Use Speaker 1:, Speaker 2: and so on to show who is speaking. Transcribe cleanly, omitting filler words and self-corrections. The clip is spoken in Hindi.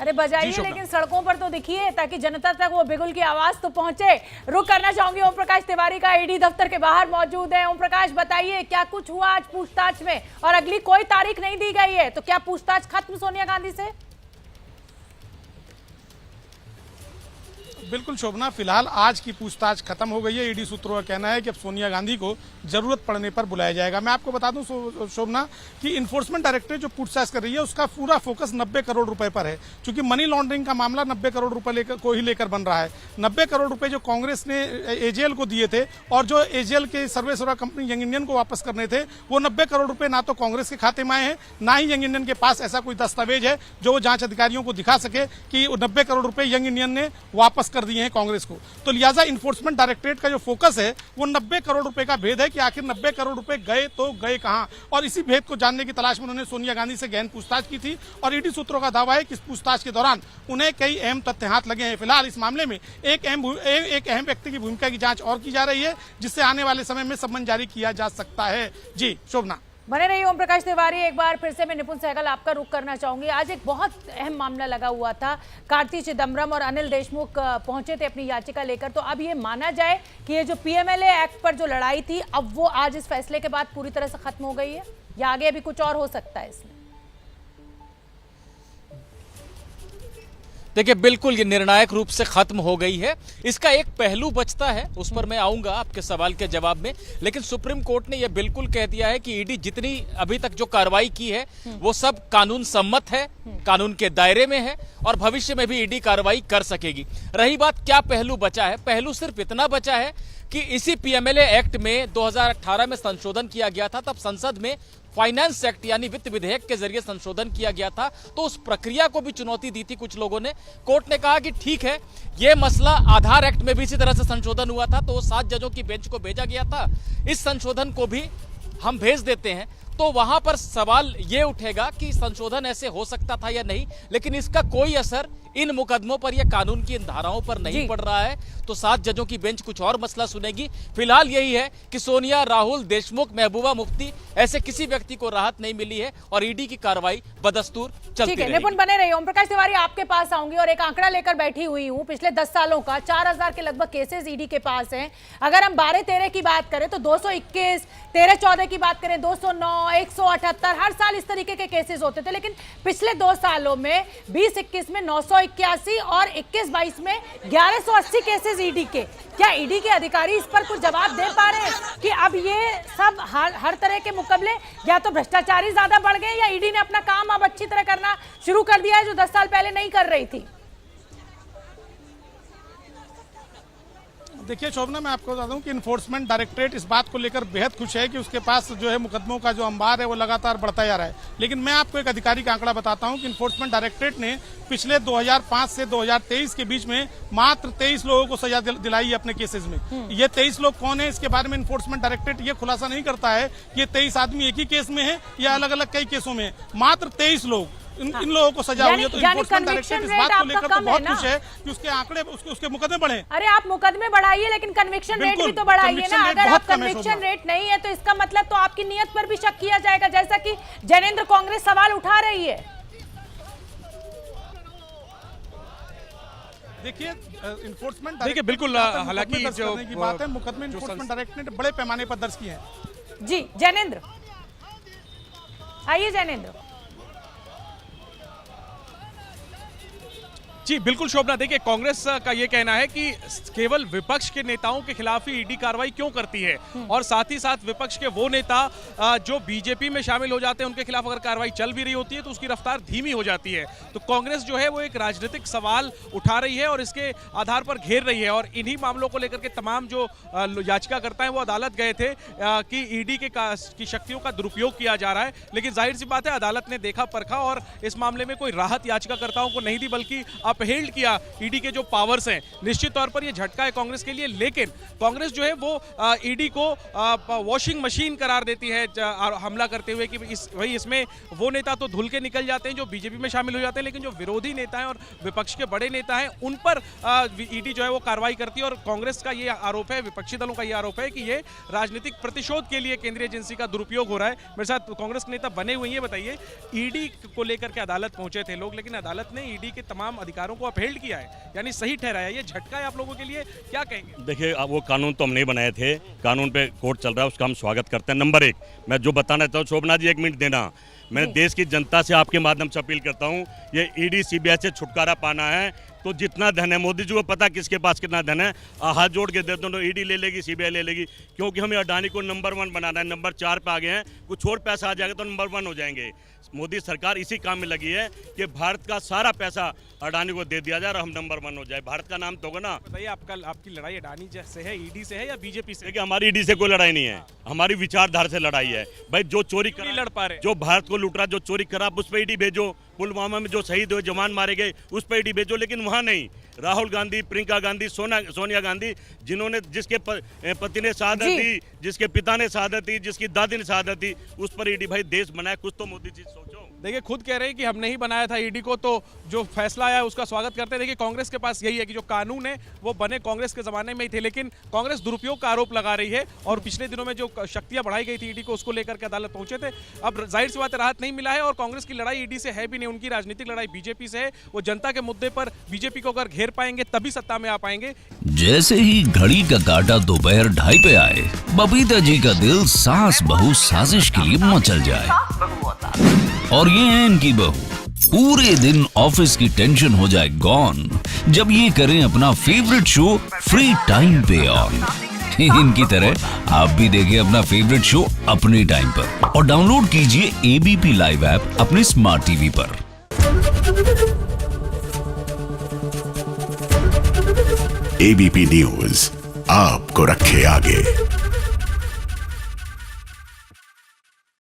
Speaker 1: अरे बजाइए लेकिन सड़कों पर तो दिखिए ताकि जनता तक वो बिगुल की आवाज तो पहुंचे। रुक करना चाहूंगी ओम प्रकाश तिवारी का, ईडी दफ्तर के बाहर मौजूद है। ओम प्रकाश बताइए क्या कुछ हुआ आज पूछताछ में, और अगली कोई तारीख नहीं दी गई है, तो क्या पूछताछ खत्म सोनिया गांधी से?
Speaker 2: बिल्कुल शोभना, फिलहाल आज की पूछताछ खत्म हो गई है। ईडी सूत्रों का कहना है कि अब सोनिया गांधी को जरूरत पड़ने पर बुलाया जाएगा। मैं आपको बता दूं शोभना कि इन्फोर्समेंट डायरेक्टरेट जो पूछताछ कर रही है उसका पूरा फोकस 90 करोड़ रुपए पर है, क्योंकि मनी लॉन्ड्रिंग का मामला 90 करोड़ रुपए को ही लेकर बन रहा है। 90 करोड़ रुपए जो कांग्रेस ने एजेएल को दिए थे और जो एजेएल के सर्वेसरा कंपनी यंग इंडियन को वापस करने थे, वो 90 करोड़ रुपए ना तो कांग्रेस के खाते में आए हैं, ना ही यंग इंडियन के पास ऐसा कोई दस्तावेज है जो वो जांच अधिकारियों को दिखा सके कि 90 करोड़ रुपए यंग इंडियन ने वापस कर दिए हैं कांग्रेस को। तो लिहाजा इन्फोर्समेंट डायरेक्टरेट का जो फोकस है वो 90 करोड़ रुपए का भेद है कि आखिर 90 करोड़ रुपए गए तो गए कहां, और इसी भेद को जानने की तलाश में उन्होंने सोनिया गांधी से गहन पूछताछ की थी। और ईडी सूत्रों का दावा है कि इस पूछताछ के दौरान उन्हें कई अहम तथ्य हाथ लगे हैं। फिलहाल इस मामले में एक अहम व्यक्ति की भूमिका की जांच और की जा रही है, जिससे आने वाले समय में सम्मन जारी किया जा सकता है। जी शोभना,
Speaker 1: बने रहिए ओम प्रकाश तिवारी। एक बार फिर से मैं निपुण सहगल आपका रुख करना चाहूंगी। आज एक बहुत अहम मामला लगा हुआ था, कार्ति चिदम्बरम और अनिल देशमुख पहुंचे थे अपनी याचिका लेकर। तो अब ये माना जाए कि ये जो पीएमएलए एक्ट पर जो लड़ाई थी, अब वो आज इस फैसले के बाद पूरी तरह से खत्म हो गई है, या आगे अभी कुछ और हो सकता है इसमें?
Speaker 3: देखिए बिल्कुल ये निर्णायक रूप से खत्म हो गई है। इसका एक पहलू बचता है, उस पर मैं आऊंगा आपके सवाल के जवाब में, लेकिन सुप्रीम कोर्ट ने यह बिल्कुल कह दिया है कि ईडी जितनी अभी तक जो कार्रवाई की है वो सब कानून सम्मत है, कानून के दायरे में है, और भविष्य में भी ईडी कार्रवाई कर सकेगी। रही बात क्या पहलू बचा है, पहलू सिर्फ इतना बचा है कि इसी पीएमएलए एक्ट में 2018 में संशोधन किया गया था। तब संसद में फाइनेंस एक्ट यानी वित्त विधेयक के जरिए संशोधन किया गया था, तो उस प्रक्रिया को भी चुनौती दी थी कुछ लोगों ने। कोर्ट ने कहा कि ठीक है, यह मसला आधार एक्ट में भी इसी तरह से संशोधन हुआ था, तो 7 जजों की बेंच को भेजा गया था, इस संशोधन को भी हम भेज देते हैं। तो वहां पर सवाल यह उठेगा कि संशोधन ऐसे हो सकता था या नहीं, लेकिन इसका कोई असर इन मुकदमों पर या कानून की इन धाराओं पर नहीं पड़ रहा है। तो 7 जजों की बेंच कुछ और मसला सुनेगी। फिलहाल यही है कि सोनिया, राहुल, देशमुख, महबूबा मुफ्ती, ऐसे किसी व्यक्ति को राहत नहीं मिली है और ईडी की कार्रवाई बदस्तूर चलती रहेगी।
Speaker 1: निपुण बने रहिए। ओम प्रकाश तिवारी आपके पास आऊंगी और एक आंकड़ा लेकर बैठी हुई हूं। पिछले 10 सालों का 4000 के लगभग केसेस ईडी के पास हैं। अगर हम 12-13 की बात करें तो 221, 13-14 की बात करें 209, 178, हर साल इस तरीके के केसेस होते थे। लेकिन पिछले 2 सालों में 20-21 में 981 और 21-22 में 1180 केसेस ईडी के। क्या ईडी के अधिकारी इस पर कुछ जवाब दे पा रहे हैं कि अब ये सब हर तरह के मुकाबले या तो भ्रष्टाचारी ज्यादा बढ़ गए, या ईडी ने अपना काम अब अच्छी तरह करना शुरू कर दिया है जो 10 साल पहले नहीं कर रही थी?
Speaker 2: देखिए शोभना, मैं आपको बता दूं कि इन्फोर्समेंट डायरेक्टरेट इस बात को लेकर बेहद खुश है कि उसके पास जो है मुकदमों का जो अंबार है वो लगातार बढ़ता जा रहा है। लेकिन मैं आपको एक आधिकारिक आंकड़ा बताता हूं कि इन्फोर्समेंट डायरेक्टरेट ने पिछले 2005 से 2023 के बीच में मात्र 23 लोगों को सजा दिलाई है अपने केसेस में। ये 23 लोग कौन है, इसके बारे में इन्फोर्समेंट डायरेक्टरेट ये खुलासा नहीं करता है कि ये 23 आदमी एक ही केस में है या अलग अलग कई केसों में है। मात्र 23 लोग इन लोगों को सजा हुई है। तो इन्फोर्समेंट डायरेक्टरेट इस बात को लेकर तो बहुत खुश है कि उसके आंकड़े, उसके मुकदमे बढ़े।
Speaker 1: अरे आप मुकदमे बढ़ाइए, लेकिन कन्विक्शन रेट भी तो बढ़ाइए ना। अगर आप कन्विक्शन रेट नहीं है तो इसका मतलब तो आपकी नीयत पर भी शक किया जाएगा, जैसा कि जैनेंद्र कांग्रेस सवाल उठा रही है।
Speaker 2: देखिए इन्फोर्समेंट,
Speaker 4: देखिए बिल्कुल, हालांकि जो
Speaker 2: की बात है, मुकदमे इन्फोर्समेंट डायरेक्टरेट ने बड़े पैमाने पर दर्ज किए हैं।
Speaker 1: जी जैनेंद्र, आइए जैनेंद्र।
Speaker 4: जी बिल्कुल शोभना, देखिए कांग्रेस का ये कहना है कि केवल विपक्ष के नेताओं के खिलाफ ही ईडी कार्रवाई क्यों करती है, और साथ ही साथ विपक्ष के वो नेता जो बीजेपी में शामिल हो जाते हैं उनके खिलाफ अगर कार्रवाई चल भी रही होती है तो उसकी रफ्तार धीमी हो जाती है। तो कांग्रेस जो है वो एक राजनीतिक सवाल उठा रही है और इसके आधार पर घेर रही है, और इन्हीं मामलों को लेकर के तमाम जो याचिकाकर्ता हैं वो अदालत गए थे कि ईडी की शक्तियों का दुरुपयोग किया जा रहा है। लेकिन जाहिर सी बात है अदालत ने देखा परखा और इस मामले में कोई राहत याचिकाकर्ताओं को नहीं दी, बल्कि अब अपहेल्ड किया ईडी के जो पावर्स हैं। निश्चित तौर पर यह झटका है कांग्रेस के लिए, लेकिन कांग्रेस जो है वो ईडी को वॉशिंग मशीन करार देती है हमला करते हुए कि भाई इसमें वो नेता तो धुल के निकल जाते हैं जो बीजेपी में शामिल हो जाते हैं, लेकिन जो विरोधी नेता हैं और विपक्ष के बड़े नेता हैं उन पर ईडी जो है वो कार्रवाई करती है। और कांग्रेस का ये आरोप है, विपक्षी दलों का ये आरोप है कि ये राजनीतिक प्रतिशोध के लिए केंद्रीय एजेंसी का दुरुपयोग हो रहा है। मेरे साथ कांग्रेस के नेता बने हुए हैं। बताइए, ईडी को लेकर के अदालत पहुंचे थे लोग, लेकिन अदालत ने ईडी के तमाम अधिकारों को अपहेल्ड किया है, यानी सही ठहराया। ये झटका है आप लोगों के लिए, क्या कहेंगे?
Speaker 5: देखिए, अब वो कानून तो हम नहीं बनाए थे, कानून पे कोर्ट चल रहा है, उसका हम स्वागत करते हैं। नंबर एक, मैं जो बताना चाहता हूँ, शोभना जी 1 मिनट देना, मैं देश की जनता से आपके माध्यम से अपील करता हूँ, ये ईडी सीबीआई से छुटकारा पाना है तो जितना धन है, मोदी जी को पता किसके पास कितना धन है, हाथ जोड़ के दे दो, ईडी ले लेगी, सीबीआई ले लेगी, क्योंकि हमें अडानी को नंबर 1 बनाना है। नंबर 4 पे आ गए हैं, कुछ और पैसा आ जाएगा तो नंबर 1 हो जाएंगे। मोदी सरकार इसी काम में लगी है कि भारत का सारा पैसा अडानी को दे दिया जाए और हम नंबर 1 हो जाए। भारत का नाम तो होगा ना।
Speaker 4: बताइए, आपकी लड़ाई अडानी से है, ईडी से है या बीजेपी से?
Speaker 5: देखिए, हमारी ईडी से कोई लड़ाई नहीं है, हमारी विचारधारा से लड़ाई है। भाई जो चोरी
Speaker 4: नहीं लड़ पा रहे,
Speaker 5: जो भारत को लूट रहा, जो चोरी करा, उस पर ईडी भेजो। पुलवामा में जो शहीद हुए जवान मारे गए, उस पर ईडी भेजो, लेकिन वहाँ नहीं। राहुल गांधी, प्रियंका गांधी, सोनिया गांधी, जिन्होंने जिसके पति ने शहादत दी, जिसके पिता ने शहादत दी, जिसकी दादी ने शहादत दी, उस पर ईडी। भाई देश बनाया, कुछ तो मोदी जी सोचो।
Speaker 4: देखिए, खुद कह रहे हैं कि हमने ही बनाया था ईडी को, तो जो फैसला आया उसका स्वागत करते हैं। देखिए, कांग्रेस के पास यही है कि जो कानून है वो बने कांग्रेस के जमाने में ही थे, लेकिन कांग्रेस दुरुपयोग का आरोप लगा रही है। और पिछले दिनों में जो शक्तियां बढ़ाई गई थी ईडी को, उसको लेकर के अदालत पहुंचे थे। अब जाहिर सी बात है, राहत नहीं मिला है और कांग्रेस की लड़ाई ईडी से है भी नहीं, उनकी राजनीतिक लड़ाई बीजेपी से है। वो जनता के मुद्दे पर बीजेपी को अगर घेर पाएंगे तभी सत्ता में आ पाएंगे।
Speaker 6: जैसे ही घड़ी का काटा दोपहर 2:30 पे आए, बबीता जी का दिल सास बहू साजिश के लिए मचल जाए। और ये है इनकी बहू, पूरे दिन ऑफिस की टेंशन हो जाए गॉन जब ये करें अपना फेवरेट शो फ्री टाइम पे ऑन। इनकी तरह आप भी देखिए अपना फेवरेट शो अपने टाइम पर और डाउनलोड कीजिए एबीपी लाइव ऐप अपने स्मार्ट टीवी पर।
Speaker 7: एबीपी न्यूज आपको रखे आगे।